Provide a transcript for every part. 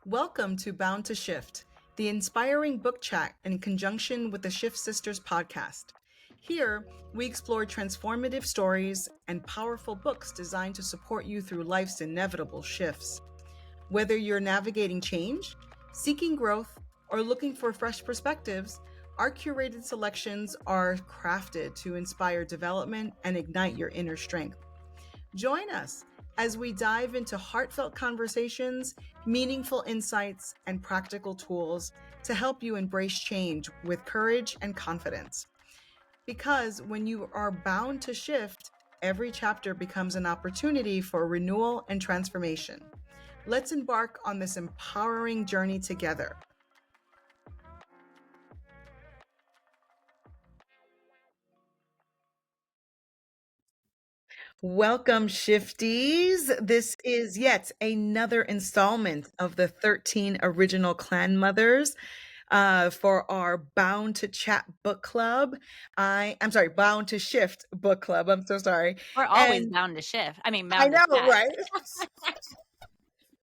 Welcome to Bound to Shift, the inspiring book chat in conjunction with the Shift Sisters podcast. Here, we explore transformative stories and powerful books designed to support you through life's inevitable shifts. Whether you're navigating change, seeking growth, or looking for fresh perspectives, our curated selections are crafted to inspire development and ignite your inner strength. Join us as we dive into heartfelt conversations, meaningful insights, and practical tools to help you embrace change with courage and confidence. Because when you are bound to shift, every chapter becomes an opportunity for renewal and transformation. Let's embark on this empowering journey together. Welcome, Shifties. This is yet another installment of the 13 original clan mothers for our Bound to Chat book club. I'm sorry, Bound to Shift book club. I'm so sorry. We're always bound to shift. I mean, I bound to know, chat. right?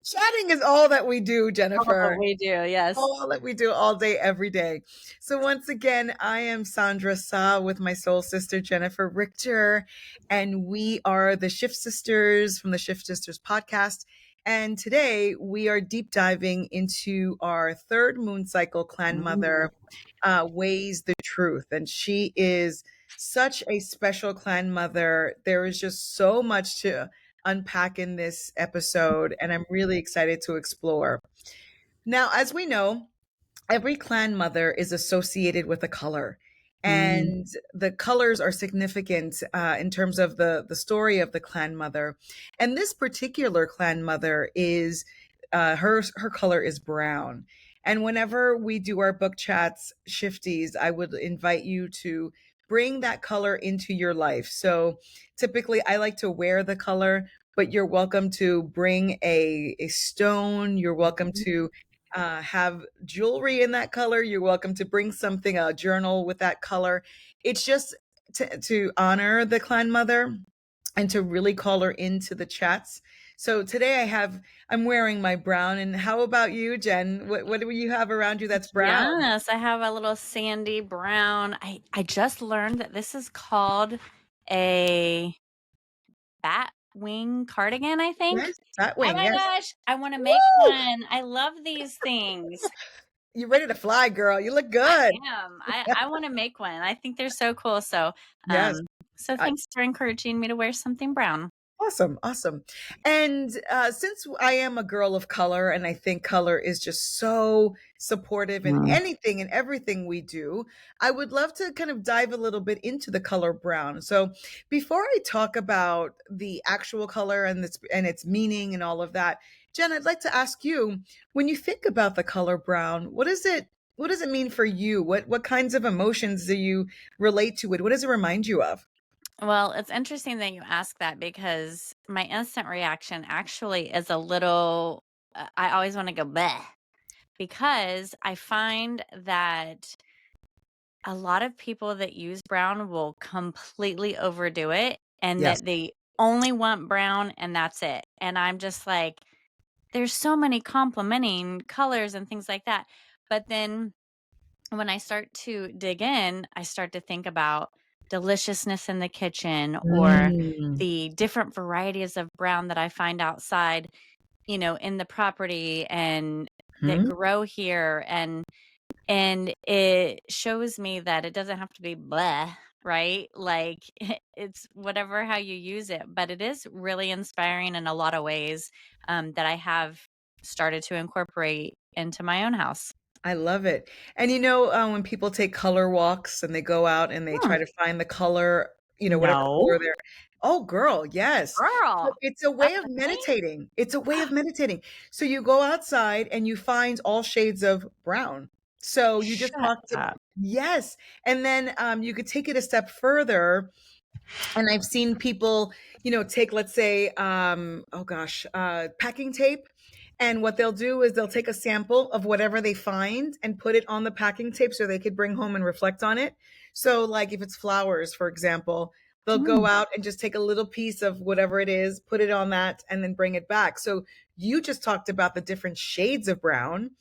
Chatting is all that we do, Jennifer. We do, yes. All that we do all day, every day. So once again, I am Sandra Sa with my soul sister, Jennifer Richter, and we are the Shift Sisters from the Shift Sisters podcast. And today we are deep diving into our third moon cycle clan mother, Weighs the Truth. And she is such a special clan mother. There is just so much to unpack in this episode, and I'm really excited to explore. Now, as we know, every clan mother is associated with a color. And the colors are significant in terms of the story of the clan mother. And this particular clan mother is her color is brown. And whenever we do our book chats, Shifties, I would invite you to bring that color into your life. So typically, I like to wear the color, but you're welcome to bring a stone. You're welcome to have jewelry in that color. You're welcome to bring something, a journal with that color. It's just to honor the clan mother and to really call her into the chats. So today I'm wearing my brown. And how about you, Jen? What do you have around you that's brown? Yes, I have a little sandy brown. I just learned that this is called a bat wing cardigan, I think. Yes, that Oh wing. my Yes. gosh, I want to make Woo! one. I love these things. You're ready to fly, girl. You look I good. am. I want to make one. I think they're so cool. So, Yes. thanks for encouraging me to wear something brown. Awesome. Awesome. And since I am a girl of color and I think color is just so supportive in anything and everything we do, I would love to kind of dive a little bit into the color brown. So before I talk about the actual color and its meaning and all of that, Jen, I'd like to ask you, when you think about the color brown, what does it mean for you? What kinds of emotions do you relate to it? What does it remind you of? Well, it's interesting that you ask that because my instant reaction actually is a little, I always want to go bleh because I find that a lot of people that use brown will completely overdo it and Yes. that they only want brown and that's it. And I'm just like, there's so many complementing colors and things like that. But then when I start to dig in, I start to think about deliciousness in the kitchen or Mm. the different varieties of brown that I find outside, in the property and that Hmm? grow here. And it shows me that it doesn't have to be blah, right? Like it's whatever how you use it, but it is really inspiring in a lot of ways that I have started to incorporate into my own house. I love it. And when people take color walks and they go out and they Hmm. try to find the color, whatever No, color they're, oh, girl, yes. So girl, it's a way that's of a thing. meditating. It's a way of meditating. So you go outside and you find all shades of brown. So you just Shut talk to, up. yes. And then you could take it a step further. And I've seen people, take, let's say, oh gosh, packing tape. And what they'll do is they'll take a sample of whatever they find and put it on the packing tape so they could bring home and reflect on it. So, like if it's flowers, for example, they'll go Mm. out and just take a little piece of whatever it is, put it on that, and then bring it back. So you just talked about the different shades of brown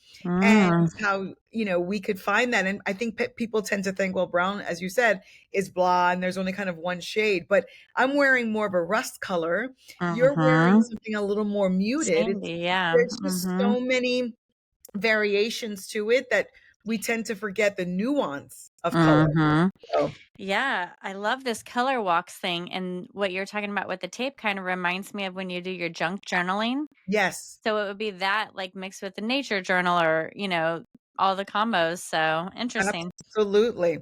and Mm. how, we could find that. And I think people tend to think, well, brown, as you said, is blah, and there's only kind of one shade. But I'm wearing more of a rust color. You're wearing Mhm. something a little more muted. Sandy, yeah. There's just Mhm. so many variations to it that we tend to forget the nuance of color. Mhm. So, Yeah, I love this color walks thing, and what you're talking about with the tape kind of reminds me of when you do your junk journaling. yes, So it would be that, like, mixed with the nature journal or, all the combos, so interesting. absolutely.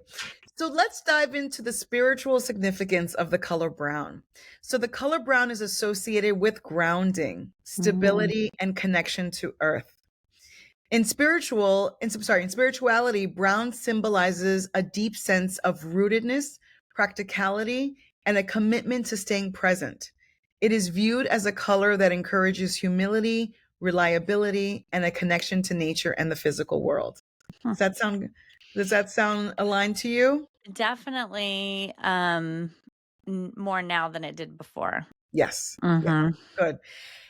So let's dive into the spiritual significance of the color brown. So the color brown is associated with grounding, Mm. stability, and connection to earth. In spirituality, brown symbolizes a deep sense of rootedness, practicality, and a commitment to staying present. It is viewed as a color that encourages humility, reliability, and a connection to nature and the physical world. Hmm. Does that sound does that sound aligned to you? Definitely, more now than it did before. Yes. Yeah. Mhm. Good.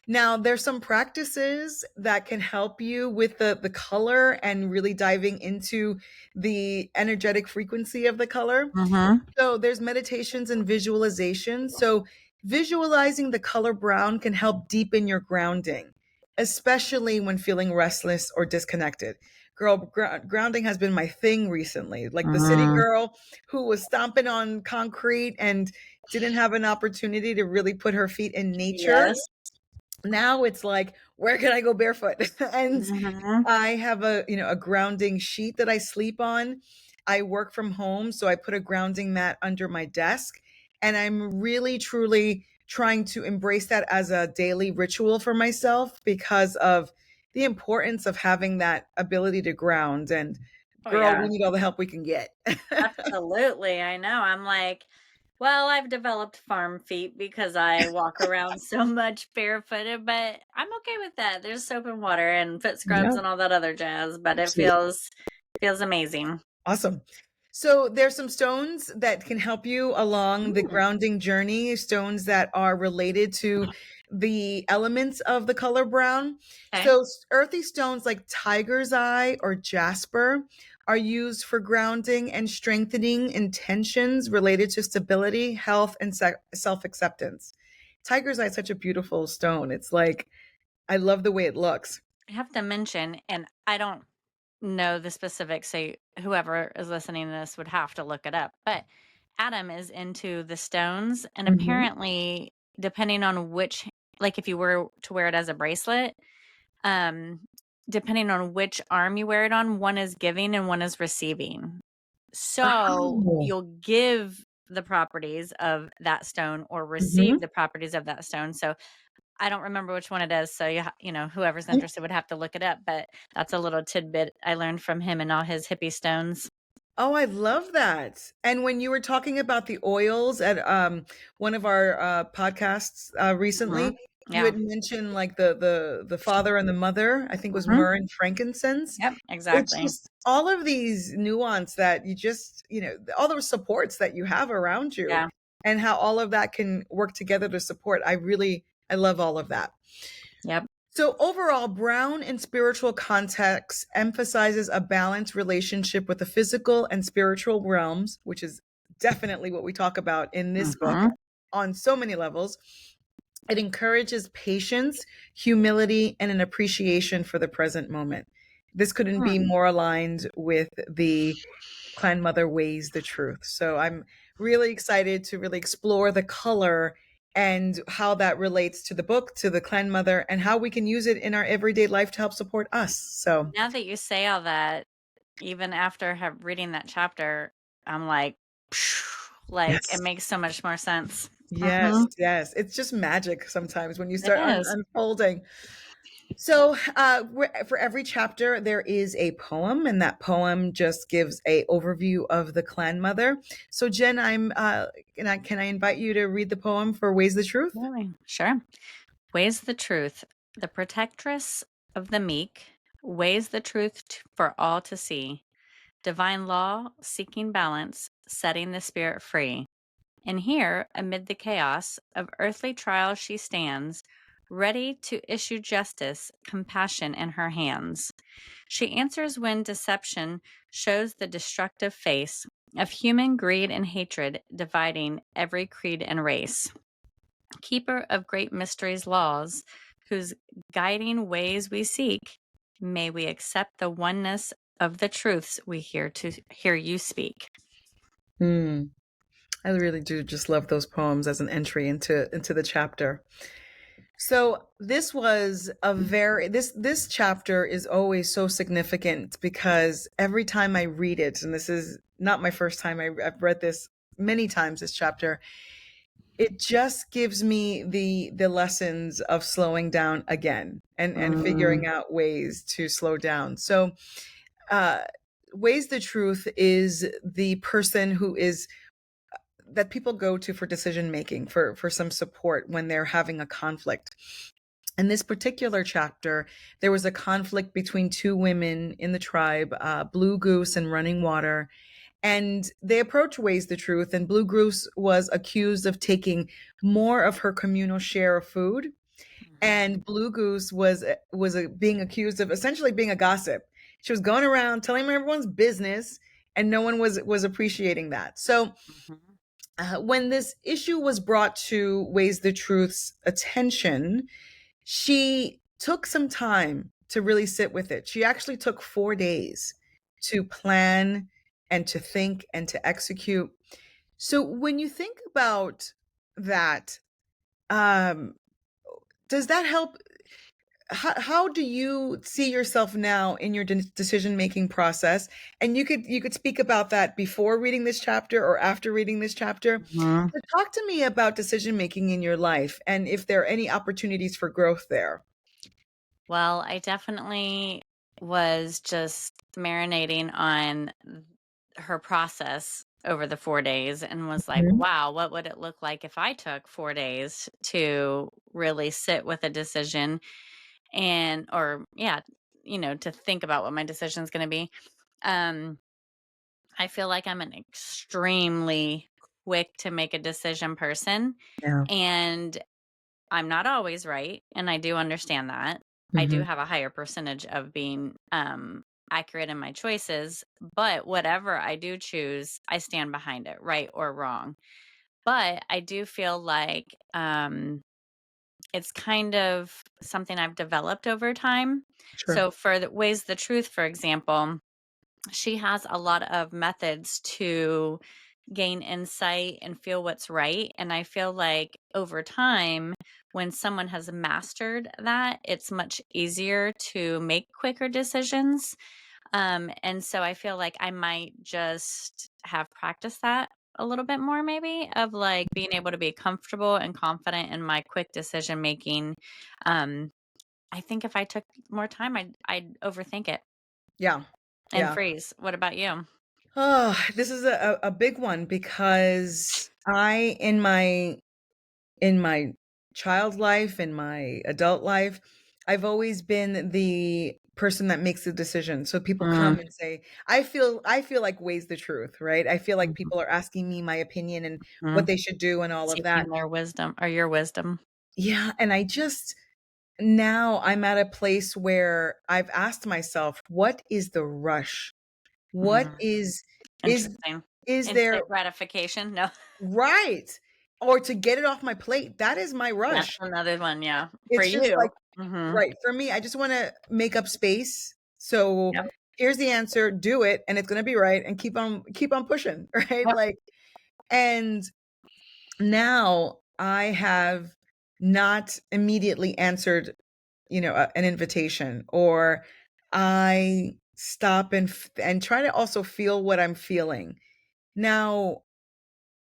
Now, there's some practices that can help you with the color and really diving into the energetic frequency of the color. Mhm. So there's meditations and visualization. So visualizing the color brown can help deepen your grounding, especially when feeling restless or disconnected. Girl, grounding has been my thing recently. Like the city Mhm. girl who was stomping on concrete and didn't have an opportunity to really put her feet in nature. Yes. Now it's like, where can I go barefoot? And Mhm. I have a grounding sheet that I sleep on. I work from home, so I put a grounding mat under my desk, and I'm really truly trying to embrace that as a daily ritual for myself because of the importance of having that ability to ground. And Oh, girl, yeah. we need all the help we can get. Absolutely, I know, I'm like, well, I've developed farm feet because I walk around so much barefooted, but I'm okay with that. There's soap and water and foot scrubs Yeah, and all that other jazz, but it absolutely. feels amazing. Awesome. So there's some stones that can help you along the Mm, grounding journey, stones that are related to the elements of the color brown. okay. So earthy stones like tiger's eye or jasper are used for grounding and strengthening intentions related to stability, health, and self-acceptance. Tiger's eye is such a beautiful stone. It's like, I love the way it looks. I have to mention, and I don't know the specifics, so whoever is listening to this would have to look it up, but Adam is into the stones, and Mhm. apparently, depending on which, like, if you were to wear it as a bracelet, um, depending on which arm you wear it on, one is giving and one is receiving. So, Oh. you'll give the properties of that stone or receive Mhm. the properties of that stone. So, I don't remember which one it is, so whoever's interested would have to look it up, but that's a little tidbit I learned from him and all his hippie stones. Oh, I love that. And when you were talking about the oils at one of our podcasts Mhm. recently, you Yeah. had mentioned like the father and the mother. I think was Mhm. myrrh and frankincense. Yep, It's exactly. just all of these nuance that you just, all those supports that you have around you Yeah. and how all of that can work together to support. I love all of that. Yep. So overall, Brown in spiritual context emphasizes a balanced relationship with the physical and spiritual realms, which is definitely what we talk about in this book Mhm. on so many levels. It encourages patience, humility, and an appreciation for the present moment. This couldn't be Hmm. more aligned with the clan mother weighs the truth. So I'm really excited to really explore the color and how that relates to the book, to the clan mother, and how we can use it in our everyday life to help support us. So, Now that you say all that, even after have reading that chapter, I'm like, like, it yes. makes so much more sense. Yes, Mhm. yes. It's just magic sometimes when you It start is. unfolding. So, for every chapter, there is a poem, and that poem just gives a overview of the clan mother. So, Jen, can I invite you to read the poem for Ways the Truth? Really? Sure. Weighs the truth. The protectress of the meek weighs the truth for all to see. Divine law, seeking balance, setting the spirit free. And here, amid the chaos of earthly trials, she stands, ready to issue justice, compassion in her hands. She answers when deception shows the destructive face of human greed and hatred, dividing every creed and race. Keeper of great mysteries' laws, whose guiding ways we seek, may we accept the oneness of the truths we hear you speak. Hmm. I really do just love those poems as an entry into the chapter. So this was a very this chapter is always so significant because every time I read it, and this is not my first time, I've read this many times, this chapter, it just gives me the lessons of slowing down again and Mm, figuring out ways to slow down. So uh Weighs the Truth is the person who is that people go to for decision making, for some support when they're having a conflict. In this particular chapter, there was a conflict between two women in the tribe, Blue Goose and Running Water, and they approached Weighs the Truth, and Blue Goose was accused of taking more of her communal share of food, mhm, and Blue Goose was being accused of essentially being a gossip. She was going around telling everyone's business, and no one was appreciating that. So mhm, when this issue was brought to Weighs the Truth's attention, she took some time to really sit with it. She actually took 4 days to plan and to think and to execute. So when you think about that, um, does that help? How do you see yourself now in your decision making process? And you could speak about that before reading this chapter or after reading this chapter. mhm. So talk to me about decision making in your life and if there are any opportunities for growth there. Well, I definitely was just marinating on her process over the 4 days and was like, Mhm. wow, what would it look like if I took 4 days to really sit with a decision and or yeah, to think about what my decision is going to be. Um I feel like I'm an extremely quick to make a decision person, Yeah. and I'm not always right, and I do understand that. I do Mhm. have a higher percentage of being, accurate in my choices, but whatever I do choose, I stand behind it, right or wrong. But I do feel like, it's kind of something I've developed over time. Sure. So for the Ways the Truth, for example, she has a lot of methods to gain insight and feel what's right. And I feel like over time, when someone has mastered that, it's much easier to make quicker decisions. And so I feel like I might just have practiced that a little bit more, maybe, of like being able to be comfortable and confident in my quick decision making. Um, I think if I took more time, I'd overthink it Yeah. and Yeah. freeze. What about you? Oh, this is a big one because I in my child life, in my adult life, I've always been the person that makes the decision. So people come Mm, and say, I feel like Weighs the Truth, right? I feel like mhm, people are asking me my opinion and what mhm. they should do and all of that. Seeking their wisdom or your wisdom. Yeah, and I just now I'm at a place where I've asked myself, what is the rush? What Mhm. is Interesting. is there Instant gratification? No. right? Or to get it off my plate. That is my That's rush. another one, yeah. For It's just like you. Mhm. right, for me, I just wanna make up space. So, Yep. here's the answer, do it, and it's gonna be right, and keep on pushing, right? Yep. Like and now I have not immediately answered, an invitation, or I stop and try to also feel what I'm feeling. Now,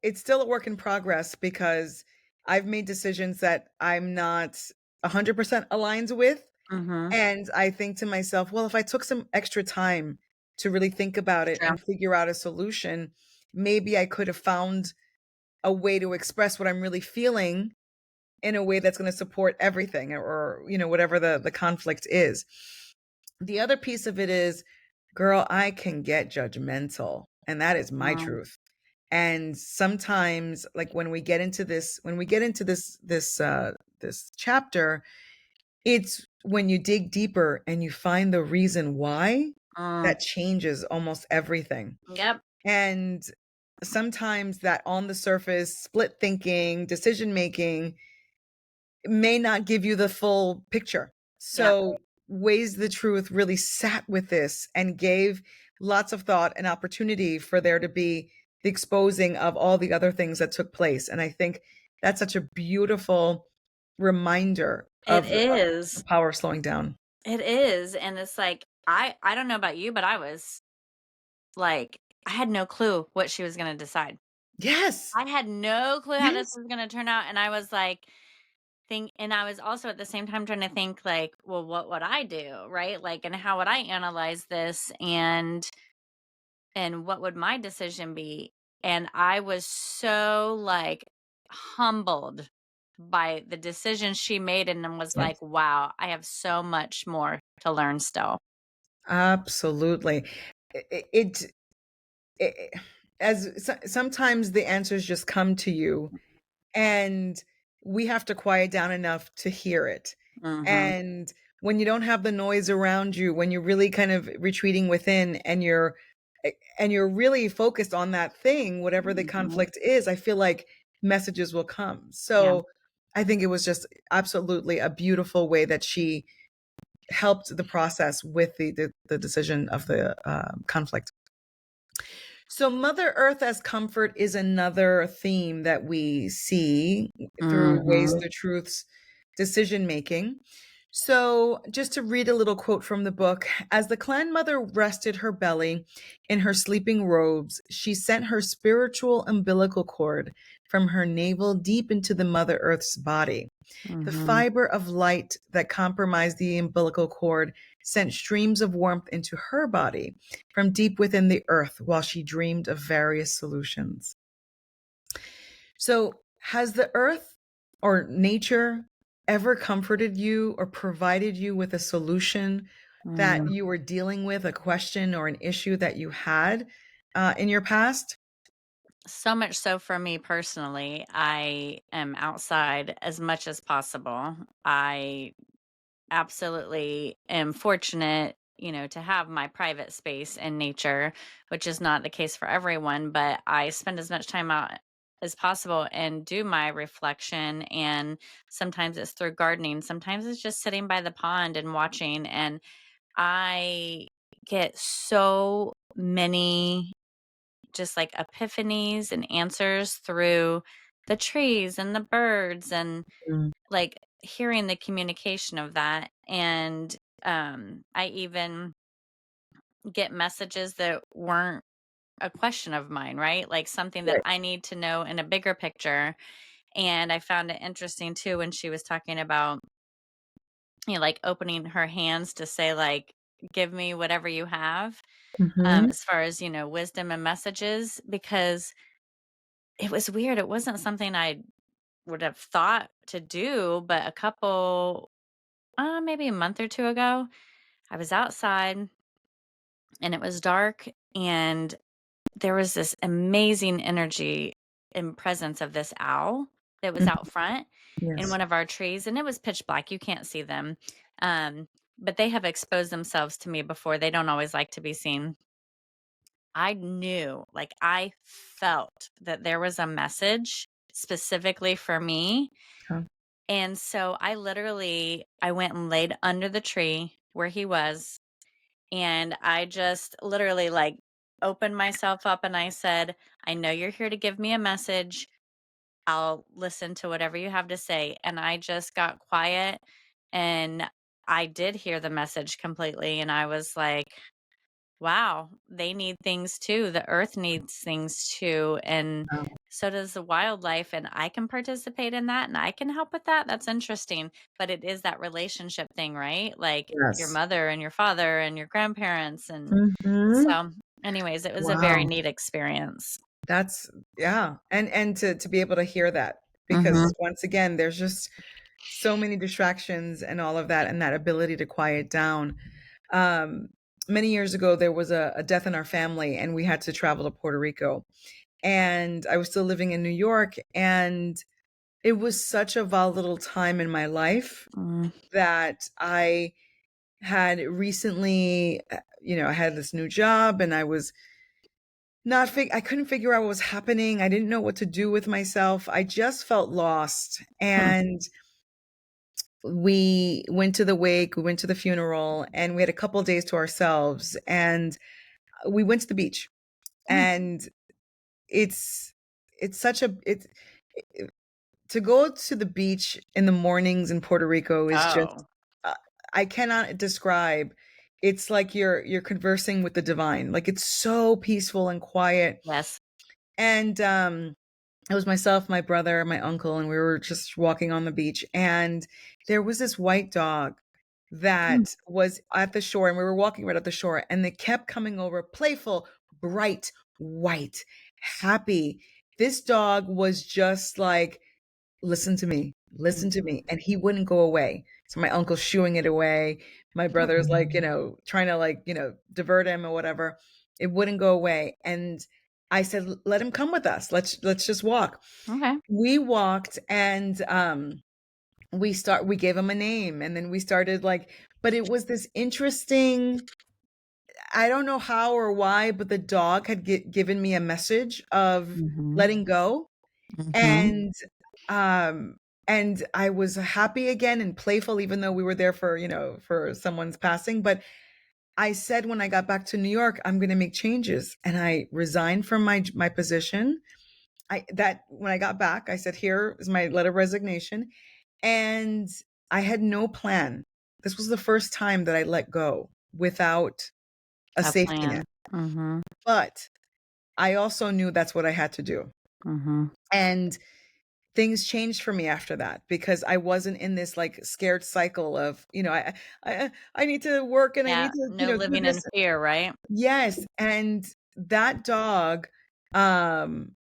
it's still a work in progress because I've made decisions that I'm not 100% aligned with. Mhm. And I think to myself, well, if I took some extra time to really think about it True. and figure out a solution, maybe I could have found a way to express what I'm really feeling in a way that's going to support everything, or whatever the conflict is. The other piece of it is, girl, I can get judgmental, and that is my Mm. truth. And sometimes, like when we get into this chapter, it's when you dig deeper and you find the reason why Mm, that changes almost everything. yep. And sometimes that on the surface split thinking, decision making may not give you the full picture. Yep. So, Ways the Truth really sat with this and gave lots of thought and opportunity for there to be the exposing of all the other things that took place. And I think that's such a beautiful reminder It of is. the power of slowing down. It is. And it's like, I don't know about you, but I was like, I had no clue what she was going to decide. Yes. I had no clue how this Yes. was gonna turn out, and I was like, and I was also at the same time trying to think like, well, what would I do, right? Like, and how would I analyze this, and what would my decision be? And I was so like humbled by the decision she made, and then was like, Yes. wow, I have so much more to learn still. Absolutely. It, it sometimes the answers just come to you and we have to quiet down enough to hear it. Mm-hmm. And when you don't have the noise around you, when you're really kind of retreating within and you're really focused on that thing, whatever the Mm-hmm. conflict is, I feel like messages will come. Yeah. So I think it was just absolutely a beautiful way that she helped the process with the decision of the conflict. So, Mother Earth as comfort is another theme that we see through Ways Mm-hmm. the Truth's decision making. So, just to read a little quote from the book, as the clan mother rested her belly in her sleeping robes, she sent her spiritual umbilical cord from her navel deep into the Mother Earth's body. The Mm-hmm. fiber of light that compromised the umbilical cord sent streams of warmth into her body from deep within the earth while she dreamed of various solutions. So, has the earth or nature ever comforted you or provided you with a solution that Mm. you were dealing with, a question or an issue that you had in your past? So much so for me personally, I am outside as much as possible. I absolutely am fortunate, to have my private space in nature, which is not the case for everyone, but I spend as much time out as possible and do my reflection. And sometimes it's through gardening, sometimes it's just sitting by the pond and watching. And I get so many just like epiphanies and answers through the trees and the birds, and Mm, like hearing the communication of that. And I even get messages that weren't a question of mine, right? Like something that right. I need to know in a bigger picture. And I found it interesting too when she was talking about, like opening her hands to say, like, give me whatever you have, Hmm. as far as, wisdom and messages, because it was weird. It wasn't something I would have thought to do, but a couple, maybe a month or two ago, I was outside and it was dark, and there was this amazing energy and presence of this owl that was out front in Yes. one of our trees, and it was pitch black. You can't see them. Um, but they have exposed themselves to me before. They don't always like to be seen. I knew, like I felt that there was a message specifically for me. Huh. And so I went and laid under the tree where he was, and I just literally like opened myself up and I said, I know you're here to give me a message. I'll listen to whatever you have to say. And I just got quiet, and I did hear the message completely. And I was like, wow, they need things too. The earth needs things too. And Wow. so does the wildlife. And I can participate in that and I can help with that. That's interesting. But it is that relationship thing, right? Like your Yes. mother and your father and your grandparents. And Hmm. so, anyways, it was a very Wow. neat experience. That's yeah. And to be able to hear that Hmm. because once again there's just so many distractions and all of that and that ability to quiet down. Um Many years ago there was a death in our family and we had to travel to Puerto Rico. and I was still living in New York, and it was such a volatile time in my life Mm. that I had recently, I had this new job, and I was not I couldn't figure out what was happening. I didn't know what to do with myself. I just felt lost. Hmm. And we went to the wake, we went to the funeral, and we had a couple of days to ourselves, and we went to the beach. Mm. And it's it's such a it's it, to go to the beach in the mornings in Puerto Rico is just, Oh, uh, I cannot describe. It's like you're conversing with the divine. Like, it's so peaceful and quiet. yes. And it was myself, my brother, my uncle, and we were just walking on the beach, and there was this white dog Mm. that was at the shore, and we were walking right at the shore, and they kept coming over, playful, bright, white, happy. This dog was just like, listen to me. Mhm. And he wouldn't go away. So my uncle's shooing it away. My brother's like, trying to, like, divert him or whatever. It wouldn't go away. And I said, let him come with us. Let's just walk. Okay. We walked, and we gave him a name, and then we started, like, but it was this interesting, I don't know how or why, but the dog had given me a message of Mhm. letting go. Mhm. And um and I was happy again and playful, even though we were there for, for someone's passing. But I said, when I got back to New York, I'm going to make changes, and I resigned from my position. I that When I got back, I said, here is my letter of resignation. And I had no plan. This was the first time that I let go without a A safety net. plan. Mhm. But I also knew that's what I had to do. Mhm. And things changed for me after that, because I wasn't in this, like, scared cycle of, I need to work, and I Yeah, need to, no do living in this. fear, right? Yes. And that dog,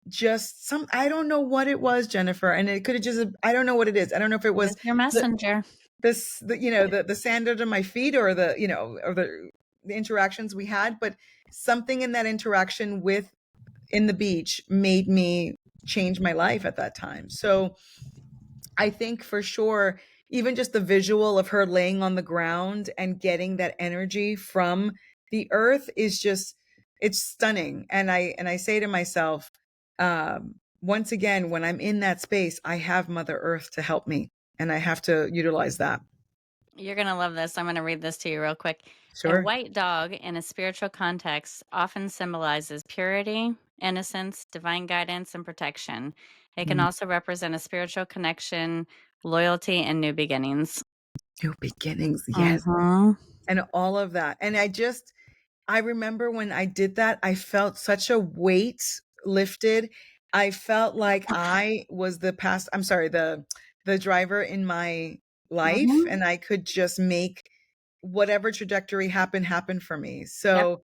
just I don't know what it was, Jennifer. And it could have just, I don't know what it is. I don't know if it He was is your the, messenger. the sand under my feet, or the interactions we had, but something in that interaction with in the beach made me change my life at that time. So I think for sure, even just the visual of her laying on the ground and getting that energy from the earth is just, it's stunning. And I say to myself, once again, when I'm in that space, I have Mother Earth to help me, and I have to utilize that. You're going to love this. I'm going to read this to you real quick. A Sure. white dog in a spiritual context often symbolizes purity, innocence, divine guidance, and protection. It can Mm, also represent a spiritual connection, loyalty, and new beginnings. new beginnings. Yes. Mhm. And all of that. And I remember when I did that, I felt such a weight lifted. I felt like I was I'm sorry, the driver in my life, Mhm. and I could just make whatever trajectory happen for me. Yep. So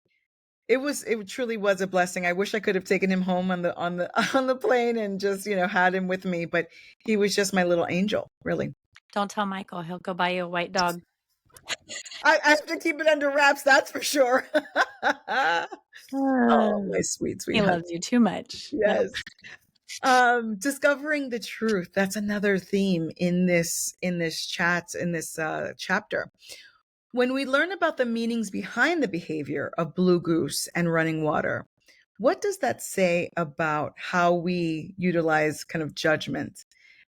it truly was a blessing. I wish I could have taken him home on the on the plane and just, had him with me, but he was just my little angel, really. Don't tell Michael. He'll go buy you a white dog. I have to keep it under wraps, that's for sure. Oh, my sweet, He sweet husband. loves you too much. No. Yes. Discovering the truth. That's another theme in this chat, in this chapter. When we learn about the meanings behind the behavior of blue goose and running water, what does that say about how we utilize kind of judgment?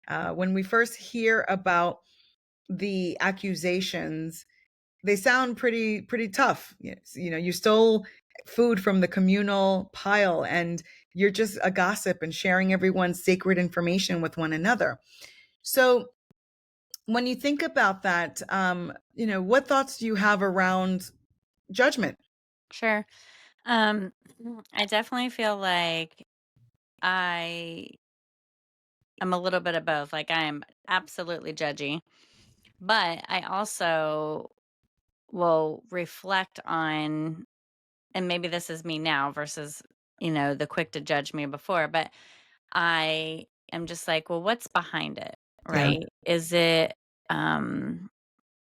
When we first hear about the accusations, they sound pretty tough. Yes, you stole food from the communal pile, and you're just a gossip and sharing everyone's sacred information with one another. So when you think about that, what thoughts do you have around judgment? Sure. Um, I definitely feel like I am a little bit of both. Like I am absolutely judgy, but I also will reflect on, and maybe this is me now versus, the quick to judge me before, but I am just like, well, what's behind it? Yeah. Right? Is it um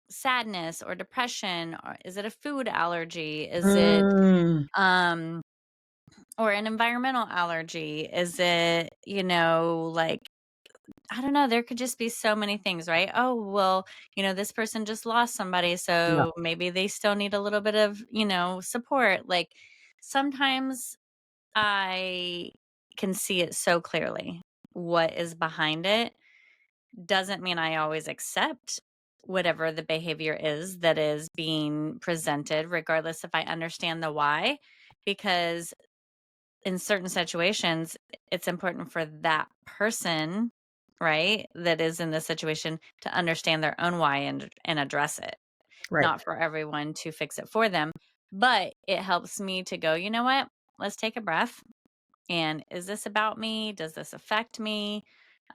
sadness or depression, or is it a food allergy? Is it Mm, um or an environmental allergy? Is it, like, I don't know, there could just be so many things, right? Oh, well, this person just lost somebody, Yeah. so maybe they still need a little bit of, support. Like, sometimes I can see it so clearly what is behind it. Doesn't mean I always accept whatever the behavior is that is being presented, regardless if I understand the why, because in certain situations, it's important for that person, right, that is in this situation to understand their own why and address it, Right. not for everyone to fix it for them. But it helps me to go, you know what? Let's take a breath. And is this about me? Does this affect me?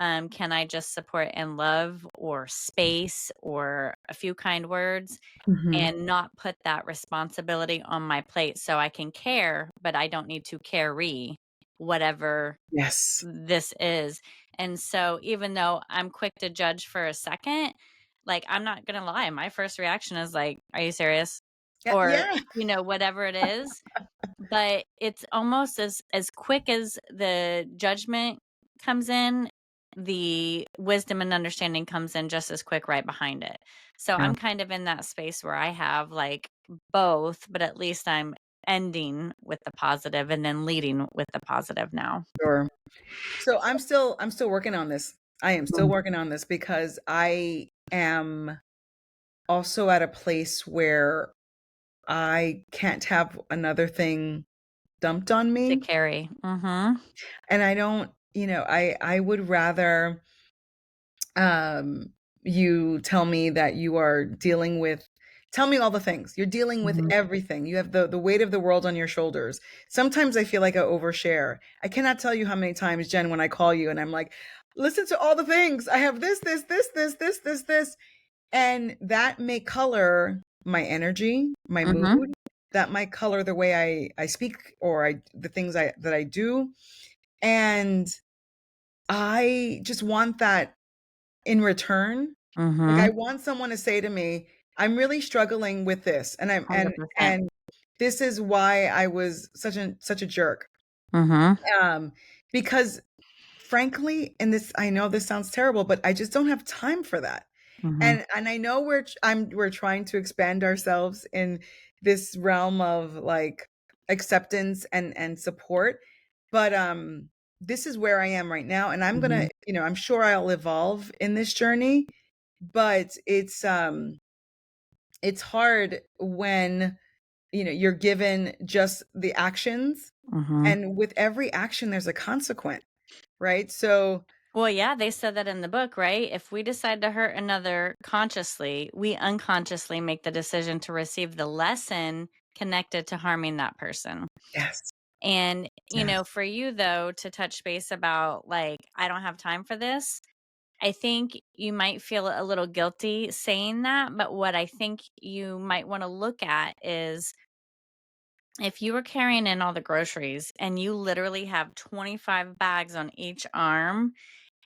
Can I just support and love or space or a few kind words Hmm. and not put that responsibility on my plate so I can care, but I don't need to carry whatever Yes. this is. And so even though I'm quick to judge for a second, like, I'm not going to lie, my first reaction is like, are you serious? Yeah. Or, Yeah. whatever it is. But it's almost as quick as the judgment comes in, the wisdom and understanding comes in just as quick right behind it. So Yeah. I'm kind of in that space where I have, like, both, but at least I'm ending with the positive and then leading with the positive now. Sure. So I'm still working on this. I am still Mm. working on this because I am also at a place where I can't have another thing dumped on To me. carry. Mhm. And I don't, I would rather um you tell me that you are dealing with, tell me all the things. You're dealing with Mhm. everything. You have the weight of the world on your shoulders. Sometimes I feel like I overshare. I cannot tell you how many times, Jen, when I call you and I'm like, listen to all the things. I have this, and that may color my energy, my Mhm. mood. That might color the way I speak, or the things I do. And I just want that in return. Like, I Mhm. want someone to say to me, I'm really struggling with this, and I'm and 100%. and this is why I was such a jerk. Mhm. Um, because frankly, and this, I know this sounds terrible, but I just don't have time for that. Mhm. And I know we're trying to expand ourselves in this realm of, like, acceptance and support, but this is where I am right now, and I'm gonna, Mhm. I'm sure I'll evolve in this journey, but it's hard when, you're given just the actions, Mhm. and with every action there's a consequence, right? So Well, yeah, they said that in the book, right? If we decide to hurt another consciously, we unconsciously make the decision to receive the lesson connected to harming that person. yes, And, yes. for you, though, to touch base about, like, I don't have time for this, I think you might feel a little guilty saying that. But what I think you might want to look at is if you were carrying in all the groceries and you literally have 25 bags on each arm,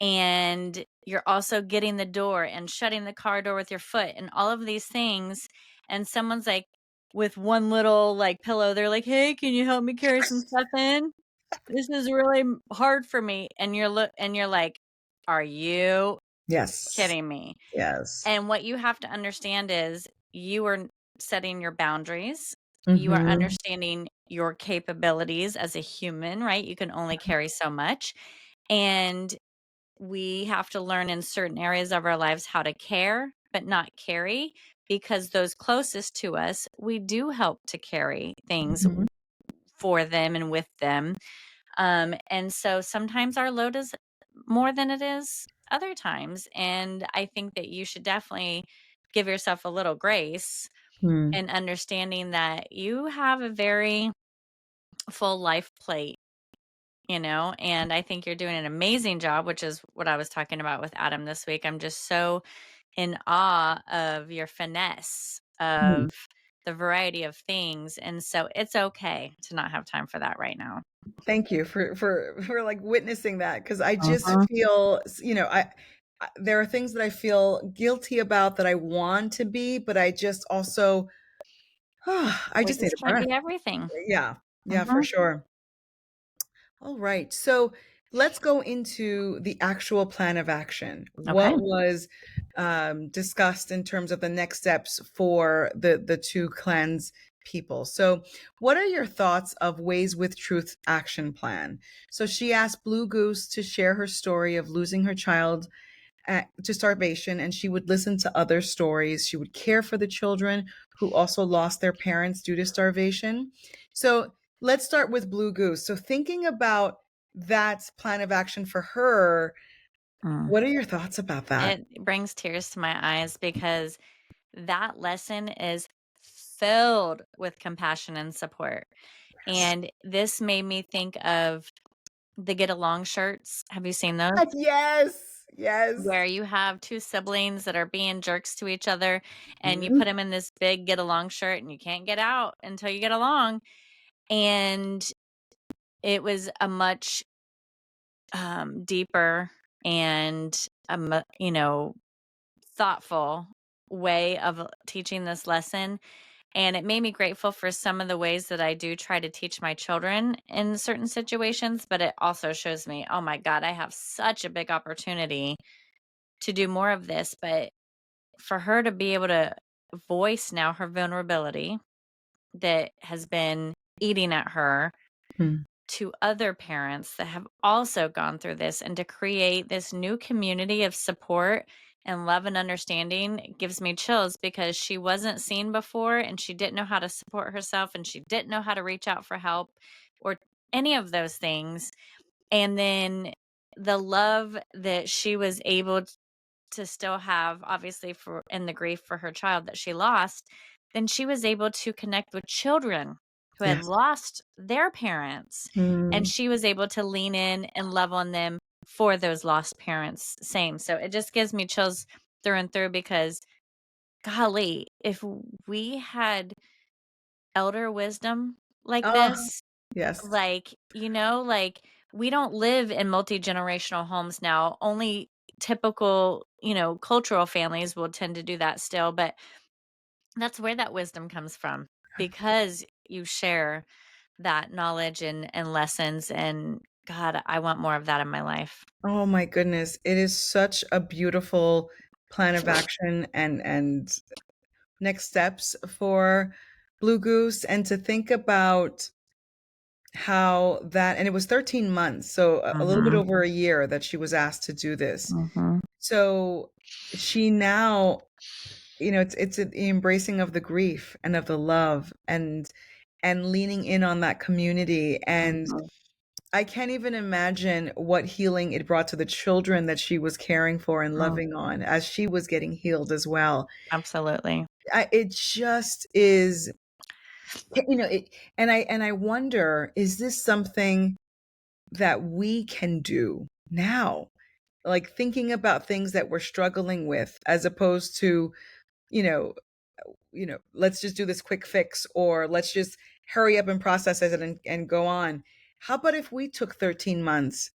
and you're also getting the door and shutting the car door with your foot and all of these things, and someone's like, with one little, like, pillow, they're like, "Hey, can you help me carry some stuff in? This is really hard for me." And you're like, "Are you Yes. kidding me?" Yes. And what you have to understand is you are setting your boundaries. You are Mhm. understanding your capabilities as a human, right? You can only carry so much. And we have to learn in certain areas of our lives how to care, but not carry, because those closest to us, we do help to carry things Mhm. for them and with them. And so sometimes our load is more than it is other times. And I think that you should definitely give yourself a little grace Mm. and understanding that you have a very full life plate. And I think you're doing an amazing job, which is what I was talking about with Adam this week. I'm just so in awe of your finesse, Mm. of the variety of things. And so it's okay to not have time for that right now. Thank you for, like, witnessing that, because I just Mhm. feel, there are things that I feel guilty about that I want to be, but I just also, I We just need just a can't breath. be everything. Yeah. Yeah, for Mhm. sure. All right. So let's go into the actual plan of action. Okay. What was discussed in terms of the next steps for the two clans people? So, what are your thoughts of Ways with Truth action plan? So, she asked Blue Goose to share her story of losing her child to starvation, and she would listen to other stories. She would care for the children who also lost their parents due to starvation. So let's start with Blue Goose. So, thinking about that plan of action for her, Mm. what are your thoughts about that? It brings tears to my eyes because that lesson is filled with compassion and support. Yes. And this made me think of the get along shirts. Have you seen those? Yes. Yes. Where you have 2 siblings that are being jerks to each other, and you put Mhm. them in this big get along shirt, and you can't get out until you get along. And it was a much, deeper and, thoughtful way of teaching this lesson, and it made me grateful for some of the ways that I do try to teach my children in certain situations, but it also shows me, "Oh my god, I have such a big opportunity to do more of this," but for her to be able to voice now her vulnerability that has been eating at her Mm. to other parents that have also gone through this and to create this new community of support and love and understanding gives me chills because she wasn't seen before and she didn't know how to support herself and she didn't know how to reach out for help or any of those things. And then the love that she was able to still have, obviously, for in the grief for her child that she lost, then she was able to connect with children who had Yes. lost their parents, and Mm. she was able to lean in and love on them for those lost parents, same. So it just gives me chills through and through because, golly, if we had elder wisdom like Oh, this, yes. like, we don't live in multi-generational homes now. Only typical, cultural families will tend to do that still, but that's where that wisdom comes from because you share that knowledge and lessons, and God, I want more of that in my life. Oh my goodness. It is such a beautiful plan of action and next steps for Blue Goose, and to think about how that, and it was 13 months, so a little bit Mhm, over a year that she was asked to do this. mhm, So she now, it's the embracing of the grief and of the love and leaning in on that community. And mhm. I can't even imagine what healing it brought to the children that she was caring for and Mm, loving on as she was getting healed as well. absolutely. It just is, and I wonder, is this something that we can do now? Like thinking about things that we're struggling with as opposed to, you know, let's just do this quick fix, or let's just hurry up and process it and go on. How about if we took 13 months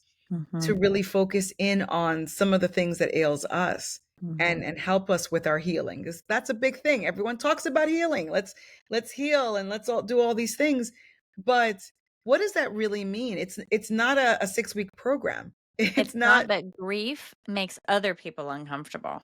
to Mhm, really focus in on some of the things that ails us mhm. and help us with our healing? Because that's a big thing. Everyone talks about healing. Let's heal and let's all do all these things. But what does that really mean? It's not a 6-week program. It's It's not, not. but grief makes other people uncomfortable.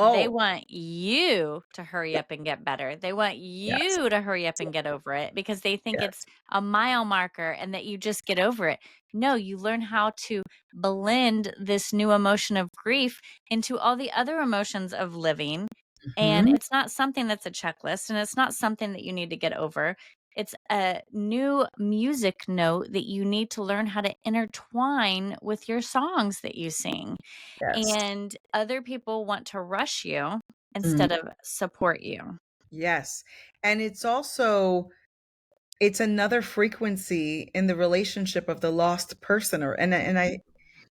They Oh, want you to hurry yeah, up and get better. They want yes, you to hurry up and get over it because they think it's yes. a mile marker and that you just get over it. No, you learn how to blend this new emotion of grief into all the other emotions of living. And Mhm. it's not something that's a checklist and it's not something that you need to get over. It's a new music note that you need to learn how to intertwine with your songs that you sing, Yes. and other people want to rush you Mm, instead of support you. yes. And it's another frequency in the relationship of the lost person, or and I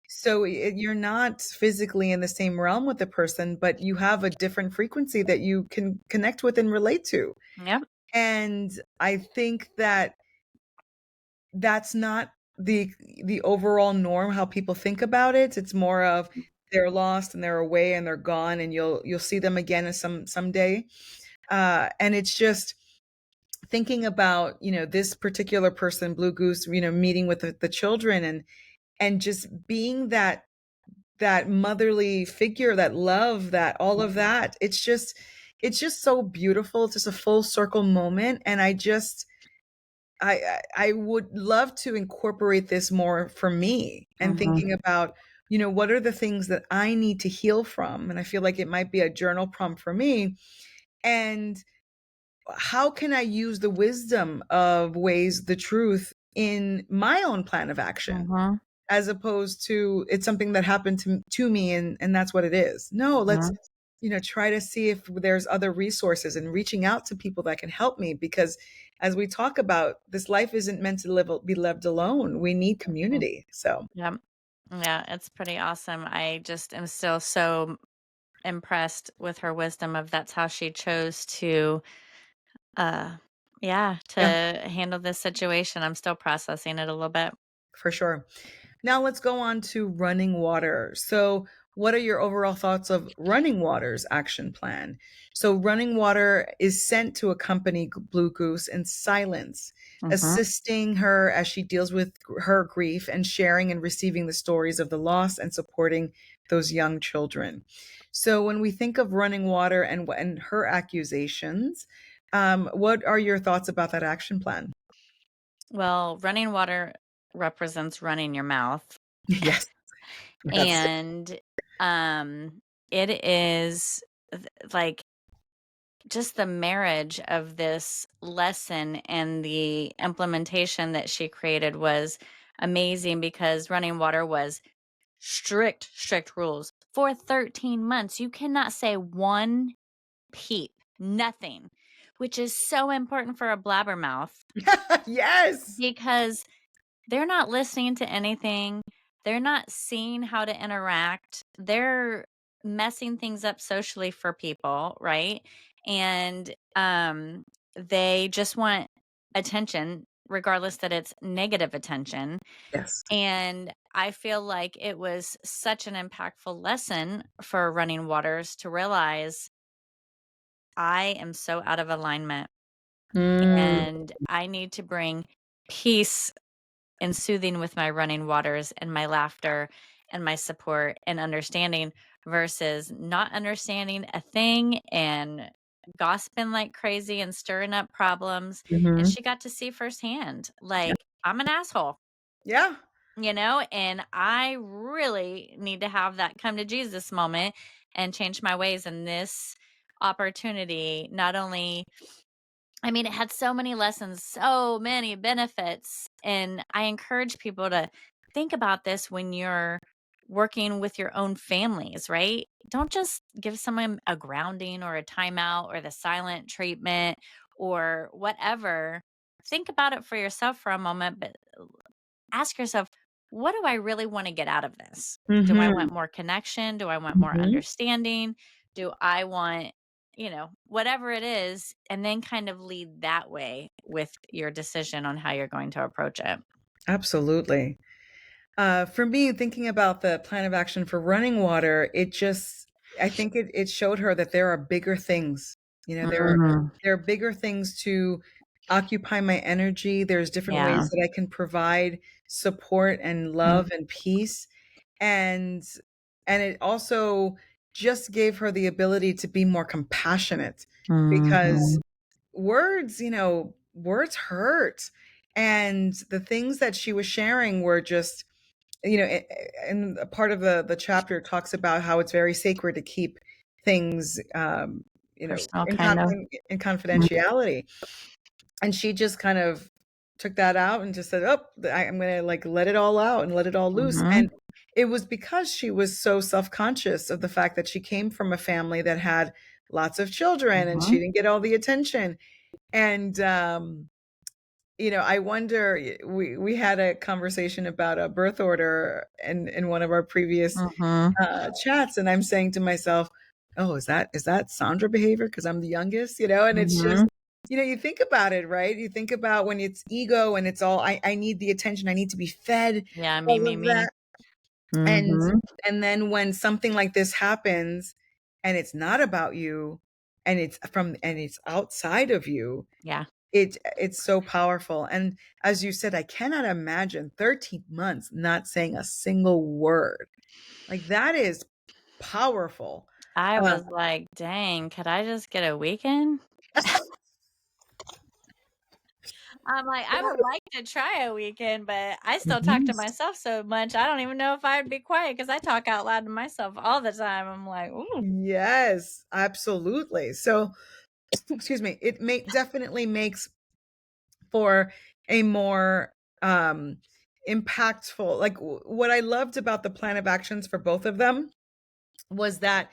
so you're not physically in the same realm with the person, but you have a different frequency that you can connect with and relate to. Yep. And I think that that's not the overall norm how people think about it. It's more of they're lost and they're away and they're gone and you'll see them again someday. And it's just thinking about, this particular person, Blue Goose, meeting with the children, and just being that motherly figure, that love, that all of that. It's just so beautiful. It's just a full circle moment. And I would love to incorporate this more for me, and Mhm. thinking about, what are the things that I need to heal from? And I feel like it might be a journal prompt for me. And how can I use the wisdom of ways, the truth in my own plan of action, Mhm. as opposed to it's something that happened to me, and that's what it is. No, let's, Mhm. try to see if there's other resources, and reaching out to people that can help me, because as we talk about, this life isn't meant to be lived alone. We need Mhm. community. So Yep. Yeah, it's pretty awesome. I just am still so impressed with her wisdom of that's how she chose to uh yeah, to yeah, handle this situation. I'm still processing it a little bit. for sure. Now let's go on to running water. So, what are your overall thoughts of running water's action plan? So, running water is sent to accompany Blue Goose in silence, Mhm. assisting her as she deals with her grief, and sharing and receiving the stories of the loss, and supporting those young children. So, when we think of running water and her accusations, what are your thoughts about that action plan? Well, running water represents running your mouth. Yes, yes. And it is like just the marriage of this lesson and the implementation that she created was amazing because running water was strict rules for 13 months. You cannot say one peep, nothing, which is so important for a blabbermouth Yes. because they're not listening to anything. They're not seeing how to interact. They're messing things up socially for people, right? And they just want attention, regardless that it's negative attention. Yes. And I feel like it was such an impactful lesson for running waters to realize I am so out of alignment Mm, and I need to bring peace and soothing with my running waters and my laughter and my support and understanding versus not understanding a thing and gossiping like crazy and stirring up problems. And mhm. she got to see firsthand, Yeah. like, I'm an asshole, Yeah. and I really need to have that come to Jesus moment and change my ways. And this opportunity not only I mean, it had so many lessons, so many benefits, and I encourage people to think about this when you're working with your own families, right? Don't just give someone a grounding or a timeout or the silent treatment or whatever. Think about it for yourself for a moment, but ask yourself, what do I really want to get out of this? Do I Mhm. want more connection? Do I want more Mhm. understanding? Do I want, whatever it is, and then kind of lead that way with your decision on how you're going to approach it. Absolutely. For me, thinking about the plan of action for running water, I think it showed her that there are bigger things. Mm, there are bigger things to occupy my energy. There's different yeah. ways that I can provide support and Mm, love and peace. And it also just gave her the ability to be more compassionate, because mhm, words hurt. And the things that she was sharing were just, and a part of the chapter talks about how it's very sacred to keep things, personal kind of. in Mm, confidentiality. And she just kind of took that out and just said, "Oh, I'm gonna, like, let it all out and let it all loose." mhm, And it was because she was so self-conscious of the fact that she came from a family that had lots of children, and she mhm, didn't get all the attention. And I wonder, we had a conversation about a birth order in one of our previous mhm, chats, and I'm saying to myself, "Oh, is that Sandra behavior because I'm the youngest?" And it's just, mhm. you think about it, right? You think about when it's ego and it's all, I need the attention, I need to be fed, Yeah, me, all me, of me. that. And Mhm. then when something like this happens, and it's not about you, and it's outside of you, Yeah. it's so powerful. And as you said, I cannot imagine 13 months not saying a single word. Like that is powerful. I Uh, was like, "Dang, could I just get a weekend?" I'm like, "I would like to try a weekend, but I still talk to yes, myself so much, I don't even know if I'd be quiet because I talk out loud to myself all the time." I'm like, "Ooh." yes, absolutely. So, excuse me, it definitely makes for a more impactful, like what I loved about the plan of actions for both of them was that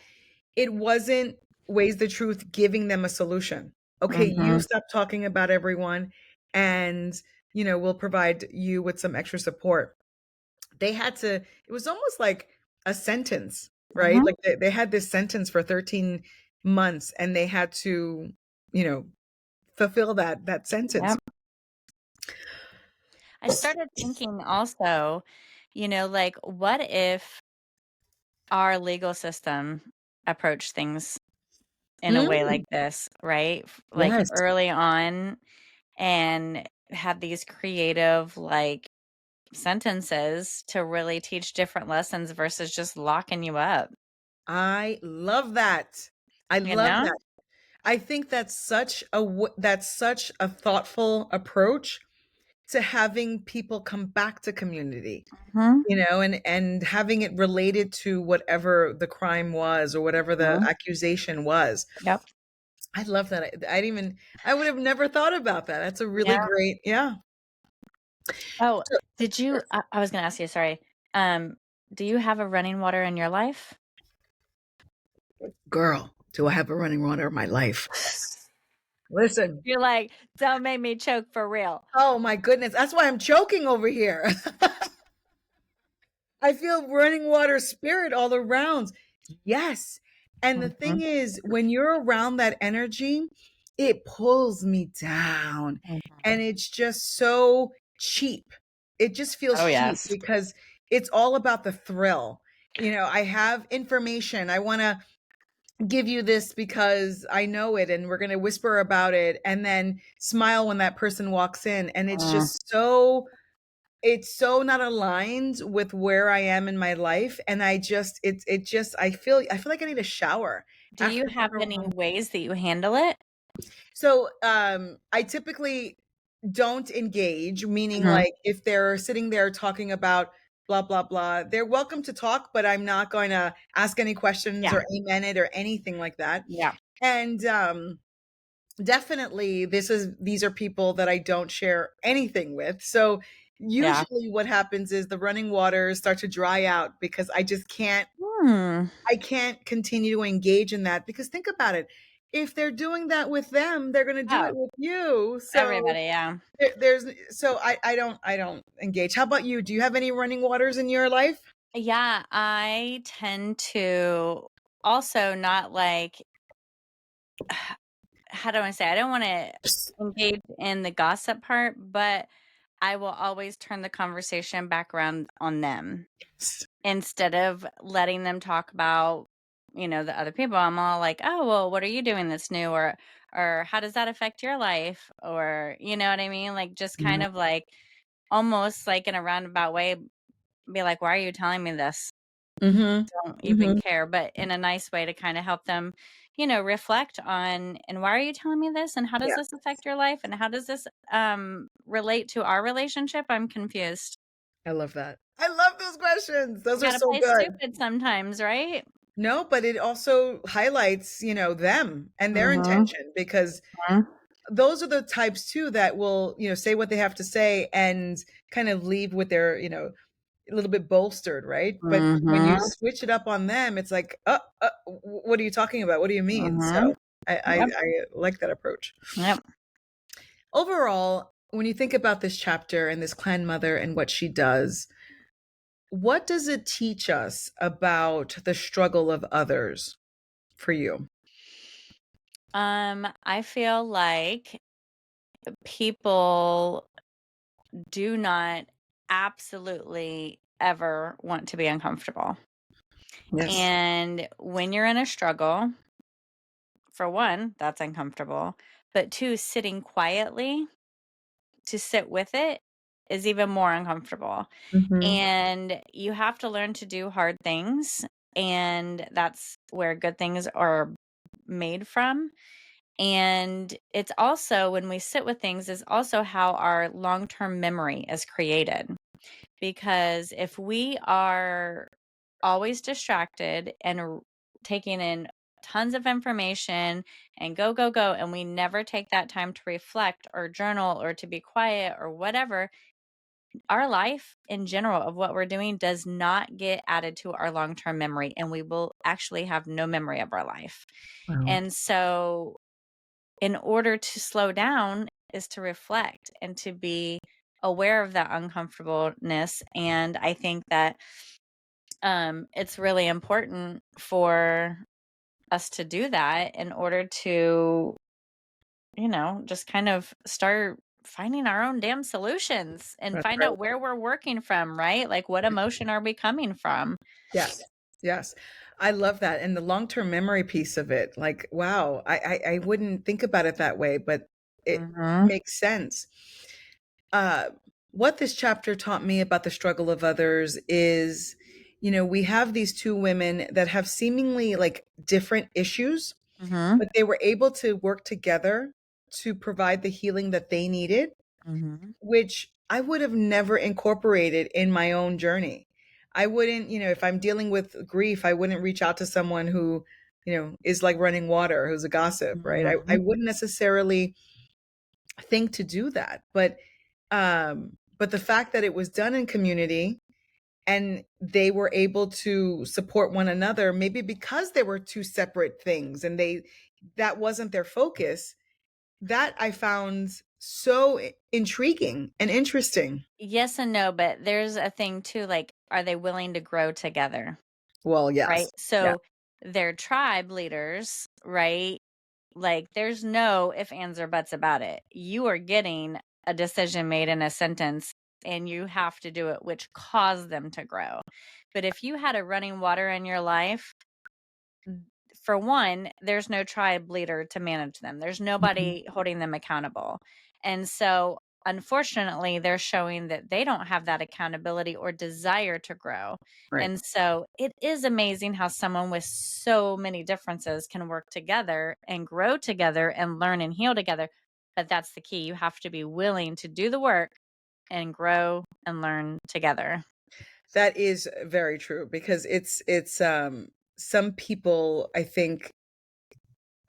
it wasn't ways the truth giving them a solution. Okay, you Mhm. stop talking about everyone, and we'll provide you with some extra support. They had to, it was almost like a sentence, right? Mhm. Like they had this sentence for 13 months and they had to, you know, fulfill that sentence. Yep. I started thinking also, like, what if our legal system approached things in a way Mm, like this, right? Like, yes. early on and had these creative, like, sentences to really teach different lessons versus just locking you up, I love that. I you love know? that. I think that's such a thoughtful approach to having people come back to community, Mhm, and having it related to whatever the crime was or whatever the mhm. accusation was. Yep. I love that. I would have never thought about that. That's a really Yeah. great, yeah. Oh, So, did you I was gonna ask you, sorry. Um, do you have a running water in your life? girl, do I have a running water in my life? Listen. You're like, "Don't make me choke for real." Oh my goodness. That's why I'm choking over here. I feel running water spirit all around. Yes. And the thing Mhm, is, when you're around that energy, it pulls me down. mhm. And it's just so cheap. It just feels Oh, cheap yes. because it's all about the thrill. I have information. I want to give you this because I know it and we're going to whisper about it and then smile when that person walks in. And Mm. it's so not aligned with where I am in my life, and I feel like I need a shower Do you after being have any around. ways that you handle it? So, I typically don't engage, meaning Mhm. like if they're sitting there talking about blah blah blah, they're welcome to talk, but I'm not going to ask any questions Yeah, or amen it or anything like that. yeah, And definitely these are people that I don't share anything with. So yeah. usually what happens is the running waters start to dry out because Hmm. I can't continue to engage in that because think about it. If they're doing that with them, they're going to do it Oh, with you. So everybody, yeah. there's so I don't engage. How about you? Do you have any running waters in your life? Yeah, I tend to also not like how do I say? I don't wanna engage in the gossip part, but I will always turn the conversation back around on them. Instead of letting them talk about, the other people, I'm all like, "Oh, well, what are you doing that's new?" Or "How does that affect your life?" Or, you know what I mean? Like, just kind of like almost like in a roundabout way, be like, "Why are you telling me this? Mm-hmm. Don't even Mm-hmm. care," but in a nice way to kinda help them, reflect on, "And why are you telling me this? And how does Yeah, this affect your life? And how does this, relate to our relationship? I'm confused." I love that. I love those questions. You Those are gotta so play good. stupid sometimes, right? No, but it also highlights, them and their Mhm, intention because mhm, those are the types too that will, say what they have to say and kind of leave with their, a little bit bolstered, right? But when you mhm, switch it up on them, it's like, what are you talking about? What do you mean? mhm. So I Yep, like that approach. yep. Overall, when you think about this chapter and this clan mother and what she does, what does it teach us about the struggle of others for you? I feel like people do not absolutely ever want to be uncomfortable. Yes. And when you're in a struggle, for one, that's uncomfortable, but two, sitting quietly to sit with it is even more uncomfortable. Mhm. And you have to learn to do hard things, and that's where good things are made from. And it's also when we sit with things is also how our long-term memory is created. Because if we are always distracted and taking in tons of information and go, go, go, and we never take that time to reflect or journal or to be quiet or whatever, our life in general of what we're doing does not get added to our long term memory, and we will actually have no memory of our life. Wow. And so, in order to slow down, is to reflect and to be aware of that uncomfortableness. And I think that it's really important for us to do that in order to, just kind of start finding our own damn solutions and That's find right. out where we're working from, right? Like, what emotion are we coming from? Yes. Yes. I love that, and the long-term memory piece of it, like, wow, I wouldn't think about it that way, but it Mhm. makes sense. Uh, what this chapter taught me about the struggle of others is, we have these two women that have seemingly, like, different issues, Mhm. but they were able to work together to provide the healing that they needed, Mhm. which I would have never incorporated in my own journey. I wouldn't, if I'm dealing with grief, I wouldn't reach out to someone who, is like running water, who's a gossip, right? I Mhm. wouldn't necessarily think to do that. But the fact that it was done in community and they were able to support one another, maybe because they were two separate things and that wasn't their focus, that I found so intriguing and interesting. Yes and no, but there's a thing too, like, are they willing to grow together? Well, Right? yes. Yeah. So their tribe leaders, right? Like, there's no if, ands, or buts about it. You are getting a decision made in a sentence, and you have to do it, which caused them to grow. But if you had a running water in your life, for one, there's no tribe leader to manage them. There's Mhm. nobody holding them accountable. And so, unfortunately, they're showing that they don't have that accountability or desire to grow. Right. And so, it is amazing how someone with so many differences can work together and grow together and learn and heal together. But that's the key. You have to be willing to do the work and grow and learn together. That is very true because it's some people I think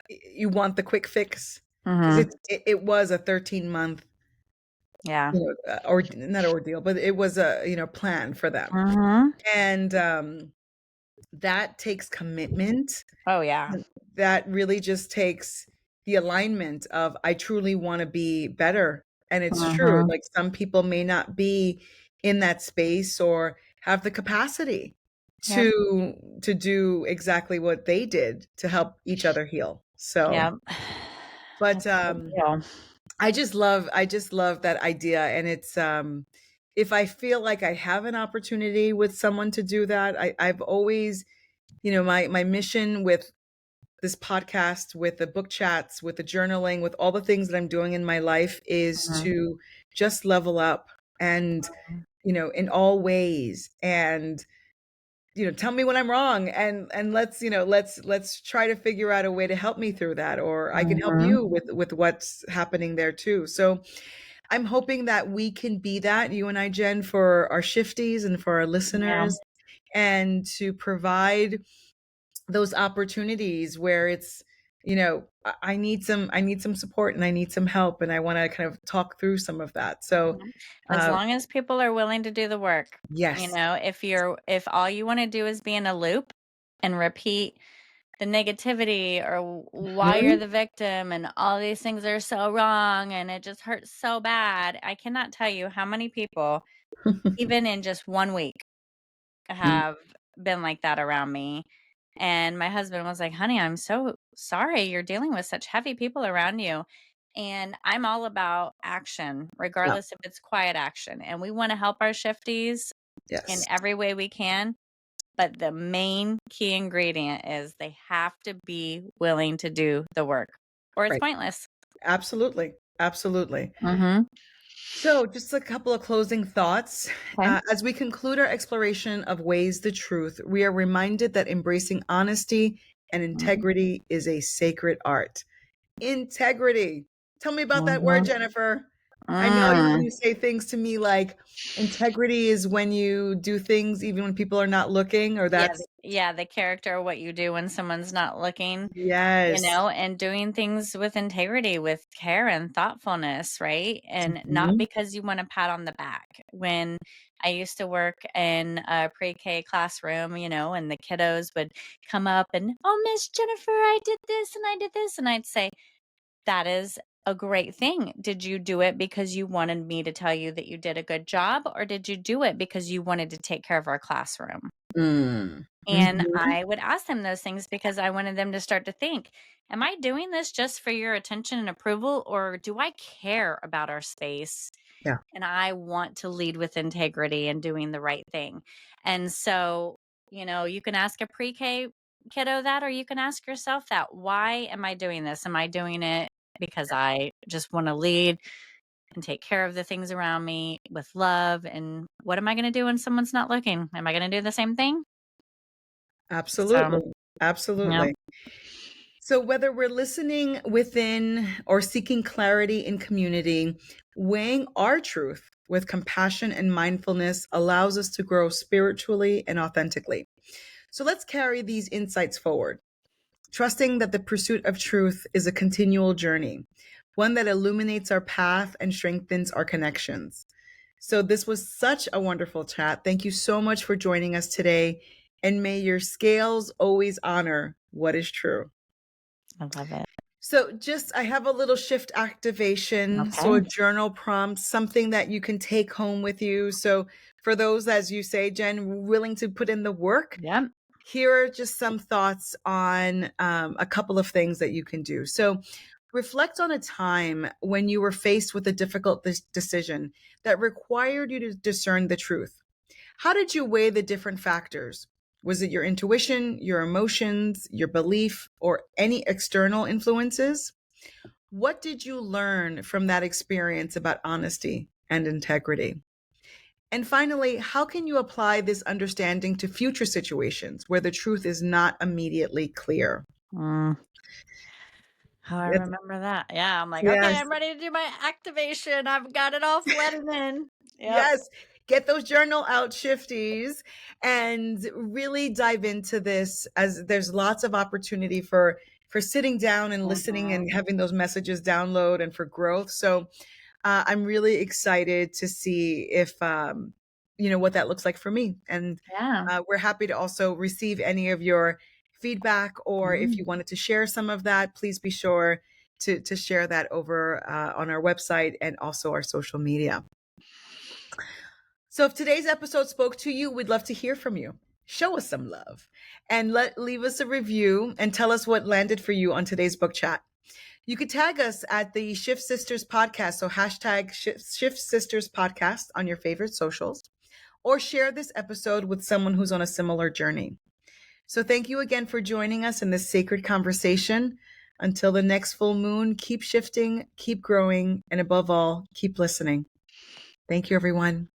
you want the quick fix because Mhm. it was a 13-month, Yeah. or not ordeal, but it was a, plan for them. Mhm. And that takes commitment. Oh, yeah. That really just takes the alignment of I truly want to be better. And it's true, Mhm. like some people may not be in that space or have the capacity Yep. to do exactly what they did to help each other heal. So, Yep. but It's a big deal. I just love that idea, and it's if I feel like I have an opportunity with someone to do that, I've always, my mission with this podcast, with the book chats, with the journaling, with all the things that I'm doing in my life is Mhm. to just level up and, in all ways. And, tell me when I'm wrong and let's try to figure out a way to help me through that, or I can help Mhm. you with what's happening there too. So I'm hoping that we can be that, you and I, Jen, for our shifties and for our Yeah. listeners, and to provide those opportunities where it's, I need some support and I need some help and I want to kind of talk through some of that. So Mhm. As uh long as people are willing to do the work. yes. If all you wanna do is be in a loop and repeat the negativity or why you're Mhm. the victim and all these things are so wrong and it just hurts so bad, I cannot tell you how many people, even in just 1 week, have been like that around me. And my husband was like, "Honey, I'm so sorry you're dealing with such heavy people around you." And I'm all about action, Yeah. regardless if it's quiet action. And we want to help our shifties in Yes. every way we can. But the main key ingredient is they have to be willing to do the work, or it's Right. pointless. Absolutely. Absolutely. Mhm. So, just a couple of closing thoughts. Okay. As we conclude our exploration of ways the truth, we are reminded that embracing honesty and Mhm. integrity is a sacred art. Integrity. Tell me about that word, Mhm. Jennifer. I know Mm. you say things to me like integrity is when you do things even when people are not looking, or Yeah, that's the character, what you do when someone's not looking. yes. And doing things with integrity, with care and thoughtfulness, right? And not Mhm. because you want a pat on the back. When I used to work in a pre-K classroom, and the kiddos would come up and, oh, Miss Jennifer, I did this and I did this. And I'd say, that is a great thing. Did you do it because you wanted me to tell you that you did a good job? Or did you do it because you wanted to take care of our classroom? Mm. And Mhm. I would ask them those things because I wanted them to start to think, am I doing this just for your attention and approval, or do I care about our space Yeah. and I want to lead with integrity and doing the right thing? And so, you can ask a pre-K kiddo that, or you can ask yourself that. Why am I doing this? Am I doing it because I just want to lead and take care of the things around me with love? And what am I going to do when someone's not looking? Am I going to do the same thing? So, Absolutely. yeah. Absolutely. So, whether we're listening within or seeking clarity in community, weighing our truth with compassion and mindfulness allows us to grow spiritually and authentically. So, let's carry these insights forward, trusting that the pursuit of truth is a continual journey, one that illuminates our path and strengthens our connections. So, this was such a wonderful chat. Thank you so much for joining us today. And may your scales always honor what is true. I love it. So, I have a little shift activation. So, Okay. a journal prompt, something that you can take home with you. So, for those, as you say, Jen, willing to put in the work, Yep. here are just some thoughts on a couple of things that you can do. So, reflect on a time when you were faced with a difficult decision that required you to discern the truth. How did you weigh the different factors? Was it your intuition, your emotions, your belief, or any external influences? What did you learn from that experience about honesty and integrity? And finally, how can you apply this understanding to future situations where the truth is not immediately clear? Mm. Oh, I Yes. remember that. Yeah, I'm like, "Okay, Yes. I'm ready to do my activation. I've got it all flooded in." Yep. Yes. Get those journal out shifties and really dive into this, as there's lots of opportunity for sitting down and listening Mhm. and having those messages download and for growth. So I'm really excited to see if what that looks like for me. And Yeah. we're happy to also receive any of your feedback, or if you Mm. wanted to share some of that, please be sure to share that over on our website and also our social media. So if today's episode spoke to you, we'd love to hear from you. Show us some love and leave us a review and tell us what landed for you on today's book chat. You could tag us at the Shift Sisters podcast, so hashtag Shift Sisters podcast on your favorite socials, or share this episode with someone who's on a similar journey. So thank you again for joining us in this sacred conversation. Until the next full moon, keep shifting, keep growing, and above all, keep listening. Thank you, everyone.